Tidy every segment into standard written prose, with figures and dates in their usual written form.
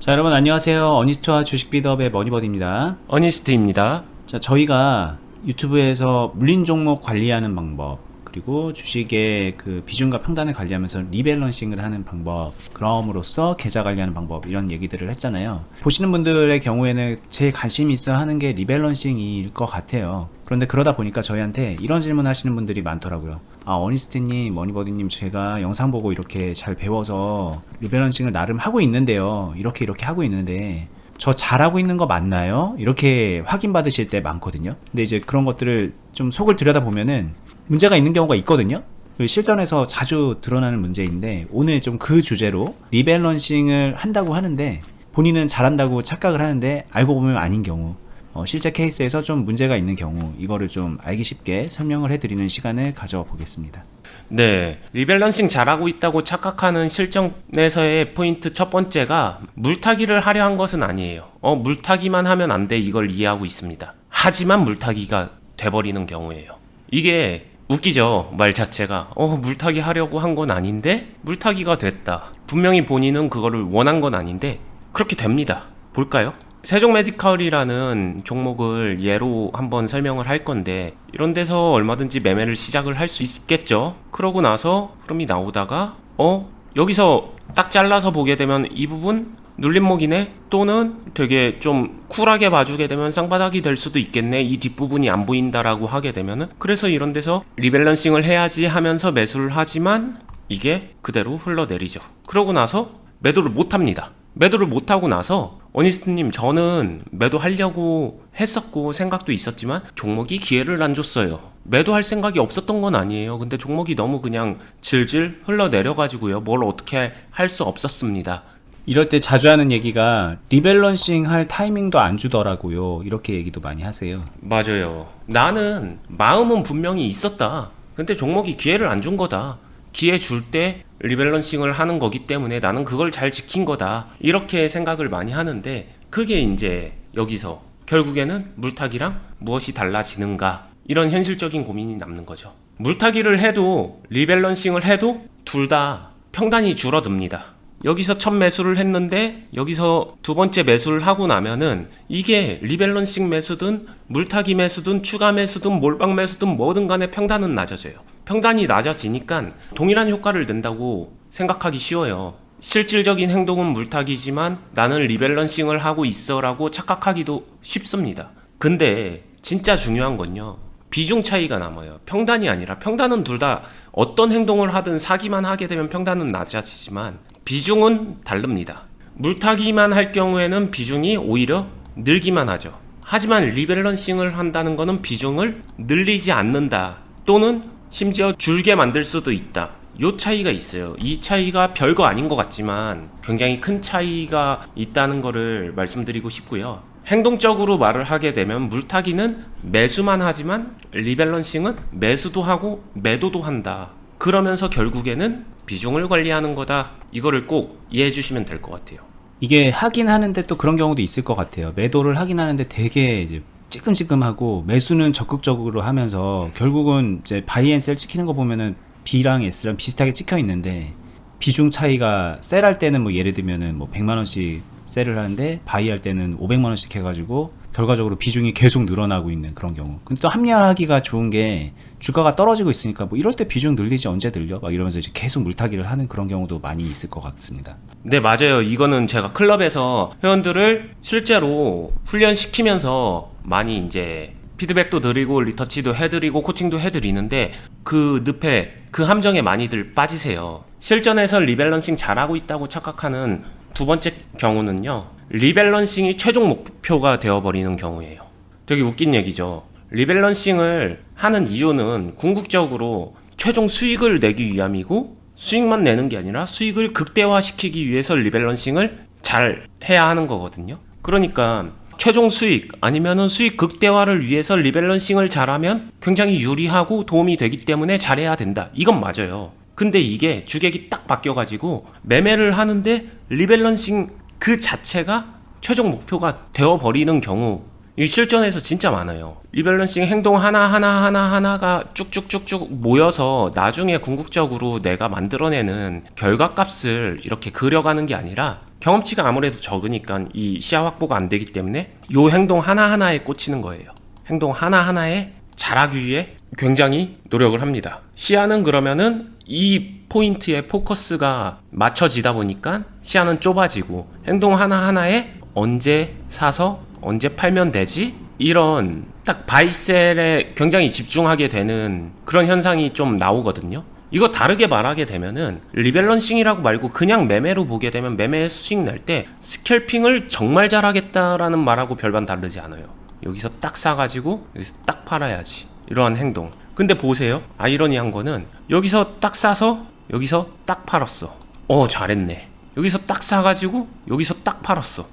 자, 여러분 안녕하세요. 어니스트와 주식 비드업의 머니버디입니다. 어니스트입니다. 자, 저희가 유튜브에서 물린 종목 관리하는 방법, 그리고 주식의 그 비중과 평단을 관리하면서 리밸런싱을 하는 방법, 그럼으로써 계좌 관리하는 방법, 이런 얘기들을 했잖아요. 보시는 분들의 경우에는 제일 관심 있어 하는 게 리밸런싱일 것 같아요. 그런데 그러다 보니까 저희한테 이런 질문 하시는 분들이 많더라고요. 아, 어니스트님, 머니버디님, 제가 영상 보고 이렇게 잘 배워서 리밸런싱을 나름 하고 있는데요. 이렇게 하고 있는데 저 잘하고 있는 거 맞나요? 이렇게 확인받으실 때 많거든요. 근데 이제 그런 것들을 좀 속을 들여다보면은 문제가 있는 경우가 있거든요. 실전에서 자주 드러나는 문제인데, 오늘 좀 그 주제로 리밸런싱을 한다고 하는데 본인은 잘한다고 착각을 하는데 알고 보면 아닌 경우, 실제 케이스에서 좀 문제가 있는 경우, 이거를 좀 알기 쉽게 설명을 해드리는 시간을 가져보겠습니다. 네, 리밸런싱 잘하고 있다고 착각하는 실전에서의 포인트 첫 번째가 물타기를 하려 한 것은 아니에요. 물타기만 하면 안 돼, 이걸 이해하고 있습니다. 하지만 물타기가 돼버리는 경우예요. 이게 웃기죠, 말 자체가. 물타기 하려고 한 건 아닌데 물타기가 됐다. 분명히 본인은 그거를 원한 건 아닌데 그렇게 됩니다. 볼까요? 세종메디컬이라는 종목을 예로 한번 설명을 할 건데, 이런 데서 얼마든지 매매를 시작을 할 수 있겠죠. 그러고 나서 흐름이 나오다가 여기서 딱 잘라서 보게 되면 이 부분 눌림목이네, 또는 되게 좀 쿨하게 봐주게 되면 쌍바닥이 될 수도 있겠네, 이 뒷부분이 안 보인다라고 하게 되면은, 그래서 이런 데서 리밸런싱을 해야지 하면서 매수를 하지만 이게 그대로 흘러내리죠. 그러고 나서 매도를 못합니다. 매도를 못하고 나서 어니스트님, 저는 매도하려고 했었고 생각도 있었지만 종목이 기회를 안 줬어요. 매도할 생각이 없었던 건 아니에요. 근데 종목이 너무 그냥 질질 흘러내려가지고요, 뭘 어떻게 할 수 없었습니다. 이럴 때 자주 하는 얘기가 리밸런싱 할 타이밍도 안 주더라고요. 이렇게 얘기도 많이 하세요. 맞아요. 나는 마음은 분명히 있었다. 근데 종목이 기회를 안 준 거다. 기회 줄 때 리밸런싱을 하는 거기 때문에 나는 그걸 잘 지킨 거다, 이렇게 생각을 많이 하는데, 그게 이제 여기서 결국에는 물타기랑 무엇이 달라지는가, 이런 현실적인 고민이 남는 거죠. 물타기를 해도 리밸런싱을 해도 둘 다 평단이 줄어듭니다. 여기서 첫 매수를 했는데 여기서 두 번째 매수를 하고 나면은 이게 리밸런싱 매수든 물타기 매수든 추가 매수든 몰빵 매수든 뭐든 간에 평단은 낮아져요. 평단이 낮아지니까 동일한 효과를 낸다고 생각하기 쉬워요. 실질적인 행동은 물타기지만 나는 리밸런싱을 하고 있어 라고 착각하기도 쉽습니다. 근데 진짜 중요한 건요, 비중 차이가 남아요. 평단이 아니라, 평단은 둘 다 어떤 행동을 하든 사기만 하게 되면 평단은 낮아지지만 비중은 다릅니다. 물타기만 할 경우에는 비중이 오히려 늘기만 하죠. 하지만 리밸런싱을 한다는 거는 비중을 늘리지 않는다, 또는 심지어 줄게 만들 수도 있다. 요 차이가 있어요. 이 차이가 별거 아닌 것 같지만 굉장히 큰 차이가 있다는 거를 말씀드리고 싶고요. 행동적으로 말을 하게 되면 물타기는 매수만 하지만 리밸런싱은 매수도 하고 매도도 한다. 그러면서 결국에는 비중을 관리하는 거다. 이거를 꼭 이해해 주시면 될 것 같아요. 이게 하긴 하는데 또 그런 경우도 있을 것 같아요. 매도를 하긴 하는데 되게 이제 찌끔찌끔하고, 매수는 적극적으로 하면서 결국은 이제 바이 앤 셀 찍히는 거 보면은 B랑 S랑 비슷하게 찍혀 있는데, 비중 차이가 셀 할 때는 뭐 예를 들면은 뭐 100만 원씩 셀을 하는데 바이 할 때는 500만 원씩 해가지고 결과적으로 비중이 계속 늘어나고 있는 그런 경우. 근데 또 합리화하기가 좋은 게 주가가 떨어지고 있으니까 뭐 이럴 때 비중 늘리지, 언제 늘려? 막 이러면서 이제 계속 물타기를 하는 그런 경우도 많이 있을 것 같습니다. 네, 맞아요. 이거는 제가 클럽에서 회원들을 실제로 훈련시키면서 많이 이제 피드백도 드리고 리터치도 해드리고 코칭도 해드리는데, 그 늪에, 그 함정에 많이들 빠지세요. 실전에서 리밸런싱 잘하고 있다고 착각하는 두 번째 경우는요, 리밸런싱이 최종 목표가 되어버리는 경우예요. 되게 웃긴 얘기죠. 리밸런싱을 하는 이유는 궁극적으로 최종 수익을 내기 위함이고, 수익만 내는 게 아니라 수익을 극대화시키기 위해서 리밸런싱을 잘 해야 하는 거거든요. 그러니까 최종 수익 아니면은 수익 극대화를 위해서 리밸런싱을 잘하면 굉장히 유리하고 도움이 되기 때문에 잘해야 된다, 이건 맞아요. 근데 이게 주객이 딱 바뀌어가지고 매매를 하는데 리밸런싱 그 자체가 최종 목표가 되어버리는 경우, 이 실전에서 진짜 많아요. 리밸런싱 행동 하나가 쭉쭉쭉쭉 모여서 나중에 궁극적으로 내가 만들어내는 결과값을 이렇게 그려가는 게 아니라 경험치가 아무래도 적으니까 이 시야 확보가 안 되기 때문에 요 행동 하나하나에 꽂히는 거예요. 행동 하나하나에 잘하기 위해 굉장히 노력을 합니다. 시야는 그러면은 이 포인트에 포커스가 맞춰지다 보니까 시야는 좁아지고 행동 하나하나에 언제 사서 언제 팔면 되지? 이런 딱 바이셀에 굉장히 집중하게 되는 그런 현상이 좀 나오거든요. 이거 다르게 말하게 되면은 리밸런싱이라고 말고 그냥 매매로 보게 되면 매매 수익 낼 때 스캘핑을 정말 잘하겠다라는 말하고 별반 다르지 않아요. 여기서 딱 사가지고 여기서 딱 팔아야지, 이러한 행동. 근데 보세요, 아이러니한 거는 여기서 딱 사서 여기서 딱 팔았어. 잘했네. 여기서 딱 사가지고 여기서 딱 팔았어.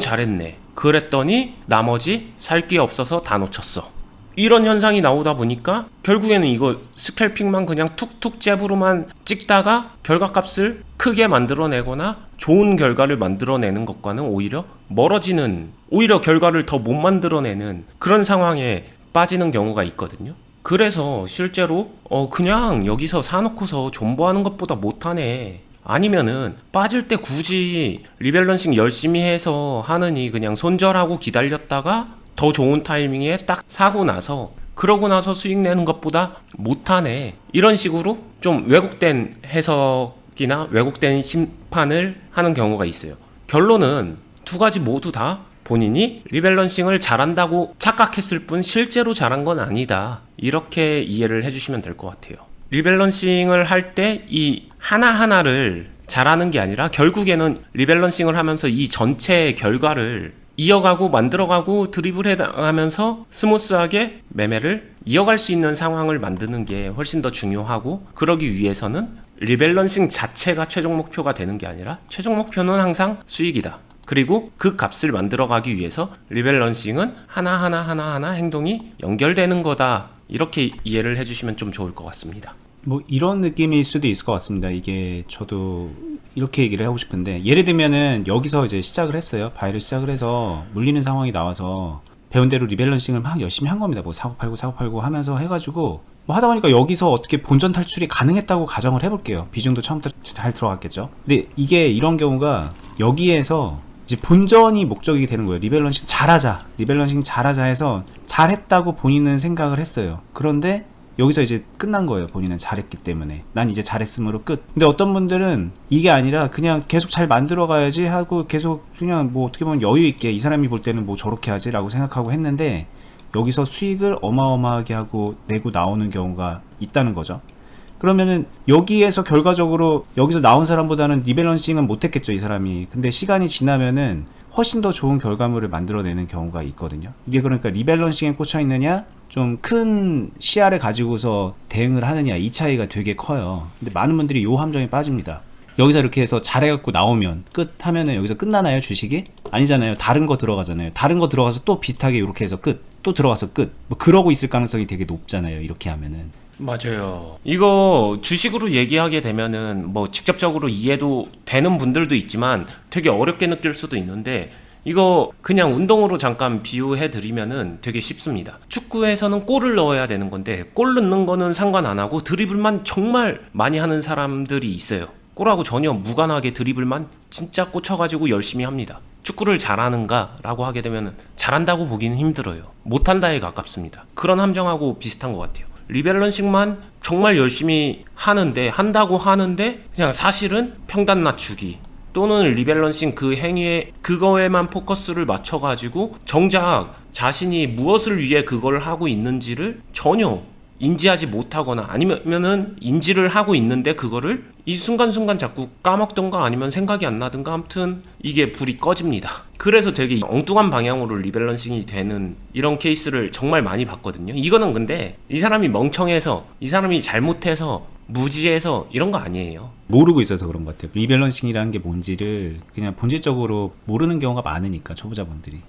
잘했네. 그랬더니 나머지 살 게 없어서 다 놓쳤어. 이런 현상이 나오다 보니까 결국에는 이거 스캘핑만 그냥 툭툭 잽으로만 찍다가 결과값을 크게 만들어내거나 좋은 결과를 만들어내는 것과는 오히려 멀어지는, 오히려 결과를 더 못 만들어내는 그런 상황에 빠지는 경우가 있거든요. 그래서 실제로 그냥 여기서 사놓고서 존버하는 것보다 못하네, 아니면은 빠질 때 굳이 리밸런싱 열심히 해서 하느니 그냥 손절하고 기다렸다가 더 좋은 타이밍에 딱 사고 나서 그러고 나서 수익 내는 것보다 못하네, 이런 식으로 좀 왜곡된 해석이나 왜곡된 심판을 하는 경우가 있어요. 결론은 두 가지 모두 다 본인이 리밸런싱을 잘한다고 착각했을 뿐 실제로 잘한 건 아니다, 이렇게 이해를 해주시면 될 것 같아요. 리밸런싱을 할 때 이 하나하나를 잘하는 게 아니라 결국에는 리밸런싱을 하면서 이 전체의 결과를 이어가고 만들어가고 드리블해 나가면서 스무스하게 매매를 이어갈 수 있는 상황을 만드는 게 훨씬 더 중요하고, 그러기 위해서는 리밸런싱 자체가 최종 목표가 되는 게 아니라 최종 목표는 항상 수익이다. 그리고 그 값을 만들어가기 위해서 리밸런싱은 하나하나 행동이 연결되는 거다, 이렇게 이해를 해주시면 좀 좋을 것 같습니다. 뭐 이런 느낌일 수도 있을 것 같습니다. 이게 저도 이렇게 얘기를 하고 싶은데, 예를 들면은 여기서 이제 시작을 했어요. 바이를 시작을 해서 물리는 상황이 나와서 배운 대로 리밸런싱을 막 열심히 한 겁니다. 뭐 사고 팔고 하면서 해가지고 뭐 하다 보니까 여기서 어떻게 본전 탈출이 가능했다고 가정을 해볼게요. 비중도 처음부터 잘 들어갔겠죠. 근데 이게 이런 경우가 여기에서 이제 본전이 목적이 되는 거예요. 리밸런싱 잘하자 해서 잘했다고 본인은 생각을 했어요. 그런데 여기서 이제 끝난 거예요. 본인은 잘했기 때문에 난 이제 잘했으므로 끝. 근데 어떤 분들은 이게 아니라 그냥 계속 잘 만들어 가야지 하고 계속 그냥 뭐 어떻게 보면 여유 있게 이 사람이 볼 때는 뭐 저렇게 하지 라고 생각하고 했는데 여기서 수익을 어마어마하게 하고 내고 나오는 경우가 있다는 거죠. 그러면은 여기에서 결과적으로 여기서 나온 사람보다는 리밸런싱은 못했겠죠, 이 사람이. 근데 시간이 지나면은 훨씬 더 좋은 결과물을 만들어내는 경우가 있거든요. 이게 그러니까 리밸런싱에 꽂혀 있느냐, 좀 큰 시야를 가지고서 대응을 하느냐, 이 차이가 되게 커요. 근데 많은 분들이 요 함정에 빠집니다. 여기서 이렇게 해서 잘해갖고 나오면 끝 하면은 여기서 끝나나요, 주식이? 아니잖아요. 다른 거 들어가잖아요. 다른 거 들어가서 또 비슷하게 이렇게 해서 끝, 또 들어가서 끝, 뭐 그러고 있을 가능성이 되게 높잖아요, 이렇게 하면은. 맞아요. 이거 주식으로 얘기하게 되면은 뭐 직접적으로 이해도 되는 분들도 있지만 되게 어렵게 느낄 수도 있는데, 이거 그냥 운동으로 잠깐 비유해 드리면은 되게 쉽습니다. 축구에서는 골을 넣어야 되는 건데 골 넣는 거는 상관 안 하고 드리블만 정말 많이 하는 사람들이 있어요. 골하고 전혀 무관하게 드리블만 진짜 꽂혀가지고 열심히 합니다. 축구를 잘하는가 라고 하게 되면 잘한다고 보기는 힘들어요. 못한다에 가깝습니다. 그런 함정하고 비슷한 것 같아요. 리밸런싱만 정말 열심히 한다고 하는데 그냥 사실은 평단 낮추기 또는 리밸런싱 그 행위에 그거에만 포커스를 맞춰가지고 정작 자신이 무엇을 위해 그걸 하고 있는지를 전혀 인지하지 못하거나 아니면은 인지를 하고 있는데 그거를 이 순간순간 자꾸 까먹던가 아니면 생각이 안 나든가, 아무튼 이게 불이 꺼집니다. 그래서 되게 엉뚱한 방향으로 리밸런싱이 되는 이런 케이스를 정말 많이 봤거든요. 이거는 근데 이 사람이 멍청해서, 이 사람이 잘못해서, 무지해서 이런 거 아니에요. 모르고 있어서 그런 것 같아요. 리밸런싱이라는 게 뭔지를 그냥 본질적으로 모르는 경우가 많으니까, 초보자분들이.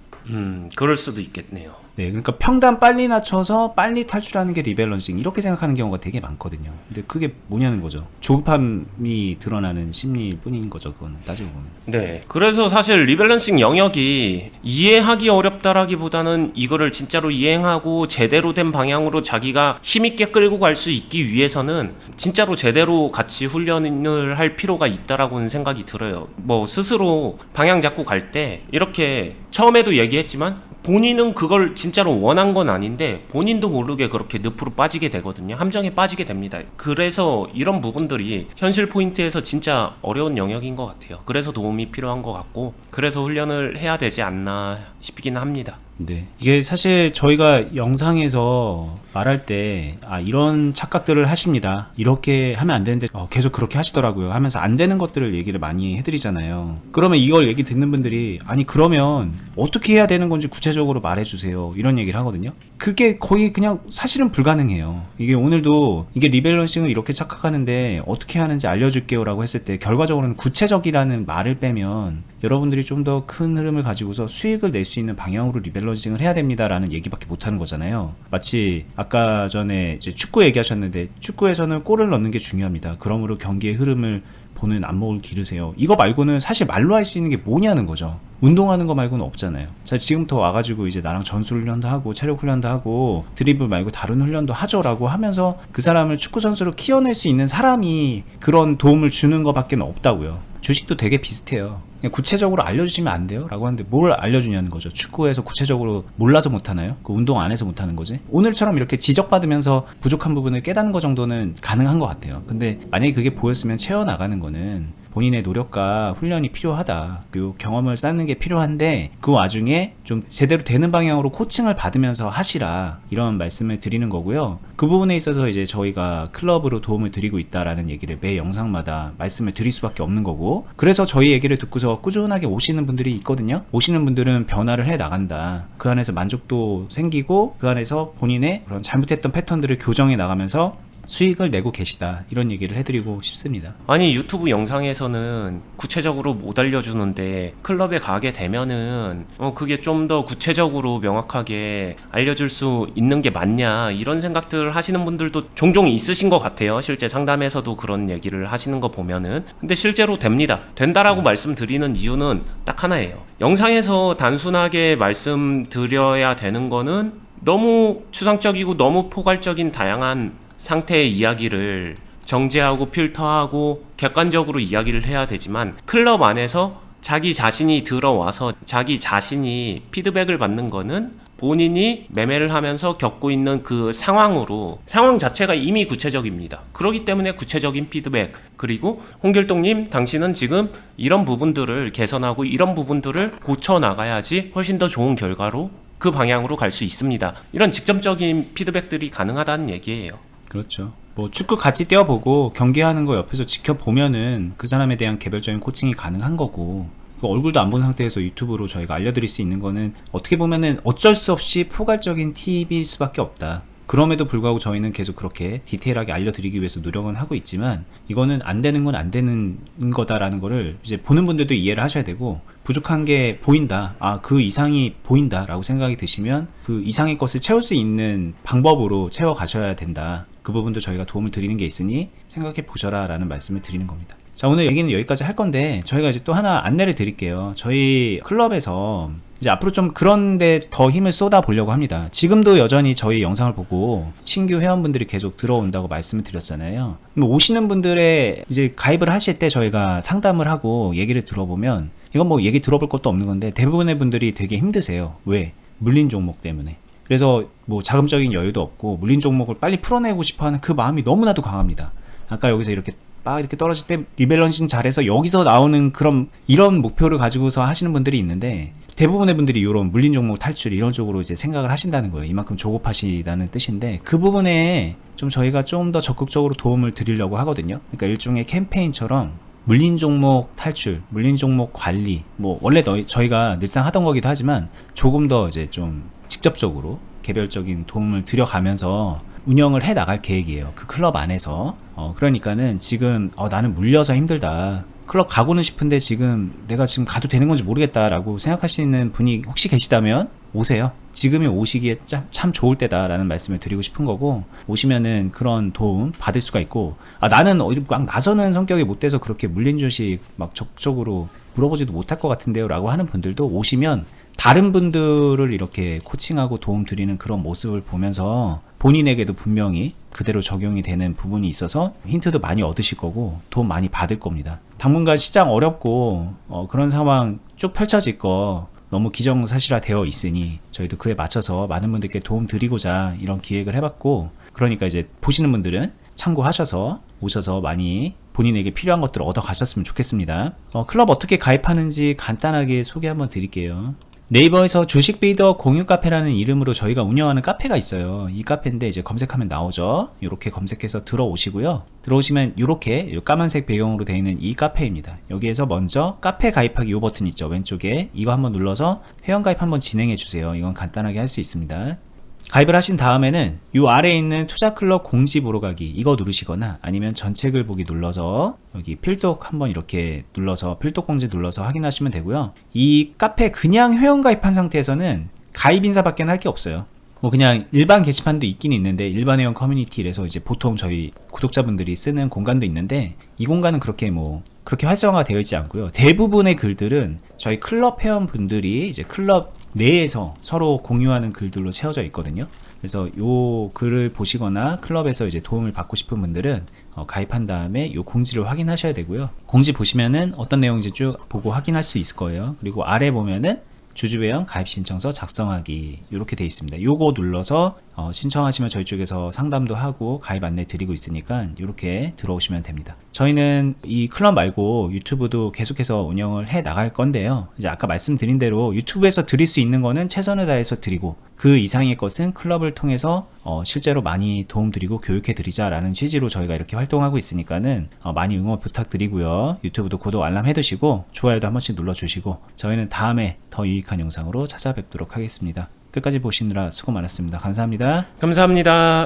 그럴 수도 있겠네요. 네, 그러니까 평단 빨리 낮춰서 빨리 탈출하는 게 리밸런싱 이렇게 생각하는 경우가 되게 많거든요. 근데 그게 뭐냐는 거죠. 조급함이 드러나는 심리일 뿐인 거죠. 그거는 따지고 보면. 네. 그래서 사실 리밸런싱 영역이 이해하기 어렵다라기보다는 이거를 진짜로 이행하고 제대로 된 방향으로 자기가 힘있게 끌고 갈 수 있기 위해서는 진짜로 제대로 같이 훈련을 할 필요가 있다라고는 생각이 들어요. 뭐 스스로 방향 잡고 갈 때 이렇게 처음에도 얘기했지만 본인은 그걸 진짜로 원한 건 아닌데 본인도 모르게 그렇게 늪으로 빠지게 되거든요. 함정에 빠지게 됩니다. 그래서 이런 부분들이 현실 포인트에서 진짜 어려운 영역인 것 같아요. 그래서 도움이 필요한 것 같고 그래서 훈련을 해야 되지 않나 싶긴 합니다. 네. 이게 사실 저희가 영상에서 말할 때, 이런 착각들을 하십니다. 이렇게 하면 안 되는데, 계속 그렇게 하시더라고요. 하면서 안 되는 것들을 얘기를 많이 해드리잖아요. 그러면 이걸 얘기 듣는 분들이, 아니, 그러면 어떻게 해야 되는 건지 구체적으로 말해주세요. 이런 얘기를 하거든요. 그게 거의 그냥 사실은 불가능해요. 이게 오늘도 이게 리밸런싱을 이렇게 착각하는데 어떻게 하는지 알려줄게요 라고 했을 때 결과적으로는 구체적이라는 말을 빼면 여러분들이 좀 더 큰 흐름을 가지고서 수익을 낼 수 있는 방향으로 리밸런싱을 해야 됩니다라는 얘기밖에 못하는 거잖아요. 마치 아까 전에 이제 축구 얘기하셨는데 축구에서는 골을 넣는 게 중요합니다. 그러므로 경기의 흐름을 보는 안목을 기르세요. 이거 말고는 사실 말로 할 수 있는 게 뭐냐는 거죠. 운동하는 거 말고는 없잖아요. 자, 지금부터 와가지고 이제 나랑 전술 훈련도 하고 체력 훈련도 하고 드리블 말고 다른 훈련도 하죠라고 하면서 그 사람을 축구 선수로 키워낼 수 있는 사람이 그런 도움을 주는 것밖에 없다고요. 주식도 되게 비슷해요. 그냥 구체적으로 알려주시면 안 돼요? 라고 하는데 뭘 알려주냐는 거죠. 축구에서 구체적으로 몰라서 못하나요? 그 운동 안 해서 못하는 거지? 오늘처럼 이렇게 지적받으면서 부족한 부분을 깨닫는 거 정도는 가능한 것 같아요. 근데 만약에 그게 보였으면 채워나가는 거는 본인의 노력과 훈련이 필요하다. 그리고 경험을 쌓는 게 필요한데 그 와중에 좀 제대로 되는 방향으로 코칭을 받으면서 하시라. 이런 말씀을 드리는 거고요. 그 부분에 있어서 이제 저희가 클럽으로 도움을 드리고 있다라는 얘기를 매 영상마다 말씀을 드릴 수밖에 없는 거고 그래서 저희 얘기를 듣고서 꾸준하게 오시는 분들이 있거든요. 오시는 분들은 변화를 해 나간다. 그 안에서 만족도 생기고 그 안에서 본인의 그런 잘못했던 패턴들을 교정해 나가면서 수익을 내고 계시다 이런 얘기를 해드리고 싶습니다. 아니 유튜브 영상에서는 구체적으로 못 알려주는데 클럽에 가게 되면은 그게 좀 더 구체적으로 명확하게 알려줄 수 있는 게 맞냐 이런 생각들 하시는 분들도 종종 있으신 것 같아요. 실제 상담에서도 그런 얘기를 하시는 거 보면은 근데 실제로 됩니다. 된다라고 말씀드리는 이유는 딱 하나예요. 영상에서 단순하게 말씀드려야 되는 거는 너무 추상적이고 너무 포괄적인 다양한 상태의 이야기를 정제하고 필터하고 객관적으로 이야기를 해야 되지만 클럽 안에서 자기 자신이 들어와서 자기 자신이 피드백을 받는 거는 본인이 매매를 하면서 겪고 있는 그 상황으로 상황 자체가 이미 구체적입니다. 그렇기 때문에 구체적인 피드백 그리고 홍길동님 당신은 지금 이런 부분들을 개선하고 이런 부분들을 고쳐나가야지 훨씬 더 좋은 결과로 그 방향으로 갈 수 있습니다. 이런 직접적인 피드백들이 가능하다는 얘기예요. 그렇죠. 뭐 축구 같이 뛰어보고 경기하는 거 옆에서 지켜보면은 그 사람에 대한 개별적인 코칭이 가능한 거고 그 얼굴도 안 본 상태에서 유튜브로 저희가 알려드릴 수 있는 거는 어떻게 보면은 어쩔 수 없이 포괄적인 팁일 수밖에 없다. 그럼에도 불구하고 저희는 계속 그렇게 디테일하게 알려드리기 위해서 노력은 하고 있지만 이거는 안 되는 건 안 되는 거다라는 거를 이제 보는 분들도 이해를 하셔야 되고 부족한 게 보인다. 그 이상이 보인다 라고 생각이 드시면 그 이상의 것을 채울 수 있는 방법으로 채워 가셔야 된다. 그 부분도 저희가 도움을 드리는 게 있으니 생각해 보셔라 라는 말씀을 드리는 겁니다. 자, 오늘 얘기는 여기까지 할 건데 저희가 이제 또 하나 안내를 드릴게요. 저희 클럽에서 이제 앞으로 좀 그런데 더 힘을 쏟아 보려고 합니다. 지금도 여전히 저희 영상을 보고 신규 회원분들이 계속 들어온다고 말씀을 드렸잖아요. 오시는 분들의 이제 가입을 하실 때 저희가 상담을 하고 얘기를 들어보면 이건 뭐 얘기 들어볼 것도 없는 건데 대부분의 분들이 되게 힘드세요. 왜? 물린 종목 때문에. 그래서 뭐 자금적인 여유도 없고 물린 종목을 빨리 풀어내고 싶어하는 그 마음이 너무나도 강합니다. 아까 여기서 이렇게 떨어질 때 리밸런싱 잘해서 여기서 나오는 그런 이런 목표를 가지고서 하시는 분들이 있는데 대부분의 분들이 이런 물린 종목 탈출 이런 쪽으로 이제 생각을 하신다는 거예요. 이만큼 조급하시다는 뜻인데 그 부분에 좀 저희가 좀 더 적극적으로 도움을 드리려고 하거든요. 그러니까 일종의 캠페인처럼 물린 종목 탈출, 물린 종목 관리, 뭐 원래 저희가 늘상 하던 거기도 하지만 조금 더 이제 좀 직접적으로 개별적인 도움을 드려가면서 운영을 해 나갈 계획이에요. 그 클럽 안에서. 그러니까는 지금 나는 물려서 힘들다. 클럽 가고는 싶은데 지금 내가 지금 가도 되는 건지 모르겠다라고 생각하시는 분이 혹시 계시다면 오세요. 지금이 오시기에 참 좋을 때다라는 말씀을 드리고 싶은 거고, 오시면은 그런 도움 받을 수가 있고, 나는 막 나서는 성격이 못 돼서 그렇게 물린 주식 막 적극적으로 물어보지도 못할 것 같은데요 라고 하는 분들도 오시면 다른 분들을 이렇게 코칭하고 도움 드리는 그런 모습을 보면서 본인에게도 분명히 그대로 적용이 되는 부분이 있어서 힌트도 많이 얻으실 거고 도움 많이 받을 겁니다. 당분간 시장 어렵고 그런 상황 쭉 펼쳐질 거 너무 기정사실화 되어 있으니 저희도 그에 맞춰서 많은 분들께 도움 드리고자 이런 기획을 해봤고, 그러니까 이제 보시는 분들은 참고하셔서 오셔서 많이 본인에게 필요한 것들을 얻어 가셨으면 좋겠습니다. 클럽 어떻게 가입하는지 간단하게 소개 한번 드릴게요. 네이버에서 주식 비더 공유 카페라는 이름으로 저희가 운영하는 카페가 있어요. 이 카페인데 이제 검색하면 나오죠. 이렇게 검색해서 들어오시고요. 들어오시면 이렇게 까만색 배경으로 되어 있는 이 카페입니다. 여기에서 먼저 카페 가입하기 이 버튼 있죠. 왼쪽에 이거 한번 눌러서 회원 가입 한번 진행해 주세요. 이건 간단하게 할 수 있습니다. 가입을 하신 다음에는 이 아래에 있는 투자클럽 공지 보러 가기 이거 누르시거나 아니면 전책을 보기 눌러서 여기 필독 한번 이렇게 눌러서 필독 공지 눌러서 확인하시면 되고요. 이 카페 그냥 회원 가입한 상태에서는 가입 인사밖에 할 게 없어요. 그냥 일반 게시판도 있긴 있는데 일반 회원 커뮤니티에서 이제 보통 저희 구독자분들이 쓰는 공간도 있는데 이 공간은 그렇게 그렇게 활성화가 되어 있지 않고요. 대부분의 글들은 저희 클럽 회원분들이 이제 클럽 내에서 서로 공유하는 글들로 채워져 있거든요. 그래서 요 글을 보시거나 클럽에서 이제 도움을 받고 싶은 분들은 가입한 다음에 요 공지를 확인하셔야 되고요. 공지 보시면은 어떤 내용인지 쭉 보고 확인할 수 있을 거예요. 그리고 아래 보면은 주주회원 가입 신청서 작성하기 이렇게 되어 있습니다. 요거 눌러서 신청하시면 저희 쪽에서 상담도 하고 가입 안내 드리고 있으니까 이렇게 들어오시면 됩니다. 저희는 이 클럽 말고 유튜브도 계속해서 운영을 해 나갈 건데요. 이제 아까 말씀드린 대로 유튜브에서 드릴 수 있는 거는 최선을 다해서 드리고 그 이상의 것은 클럽을 통해서 실제로 많이 도움 드리고 교육해 드리자라는 취지로 저희가 이렇게 활동하고 있으니까는 많이 응원 부탁드리고요. 유튜브도 구독 알람 해두시고 좋아요도 한 번씩 눌러주시고 저희는 다음에 더 유익한 영상으로 찾아뵙도록 하겠습니다. 끝까지 보시느라 수고 많았습니다. 감사합니다. 감사합니다.